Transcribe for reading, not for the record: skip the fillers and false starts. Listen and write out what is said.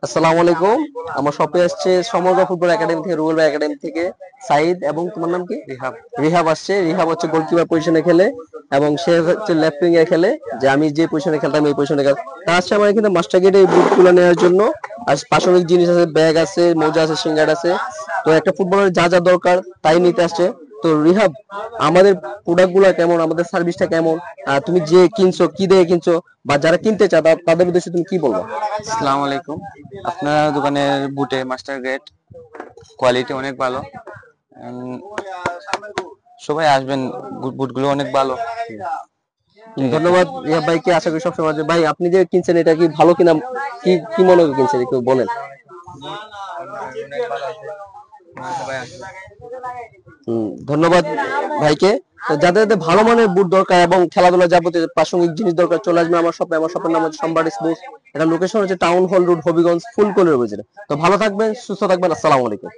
আসসালামু আলাইকুম। আমার শপে আসছে সমগ্র ফুটবল একাডেমি থেকে, রুবেল ভাই একাডেমি থেকে সাইদ, এবং তোমার নাম কি? রিহাব। রিহাব আসছে। রিহাব হচ্ছে গোলকিপার পজিশনে খেলে এবং সে হচ্ছে লেফট উইং এ খেলে। যে আমি যে পজিশনে খেলতাম এই পজিশনে খেলে। তার আসছে আমার এখানে মাস্টার গেটে এই বুটগুলো নেওয়ার জন্য। আর প্রাসঙ্গিক জিনিস আছে, ব্যাগ আছে, মোজা আছে, সিঙ্গার আছে। তো একটা ফুটবলের যা যা দরকার তাই নিতে আসছে। তো রিহাব, আমাদের প্রোডাক্ট গুলা কেমন, আমাদের সার্ভিসটা কেমন, তুমি যে কিনছো কি দিয়ে কিনছো, বা যারা কিনতে চায় তাদের উদ্দেশ্যে তুমি কি বলবো? আসসালামু আলাইকুম। আপনার দোকানের বুটে মাস্টার গ্রেড কোয়ালিটি অনেক ভালো। উম, সবাই আসবেন, বুটগুলো অনেক ভালো। ধন্যবাদ রিহাব ভাইকে। আশা করি সবসময় ভাই আপনি যে কিনছেন এটা কি ভালো কিনা, কি কি মনে করে কিনছেন একটু বলেন। ধন্যবাদ ভাইকে। তো যাদের যাদের ভালো মানের বুট দরকার এবং খেলাধুলা যাবতীয় প্রাসঙ্গিক জিনিস দরকার, চলে আসবে আমার শপে। আমার শপের নাম হচ্ছে সম্রাট স্পোর্টস। এটা লোকেশন হচ্ছে টাউন হল রোড, হবিগঞ্জ, ফুলকলের অভিযোগে। তো ভালো থাকবেন, সুস্থ থাকবেন। আসসালামু আলাইকুম।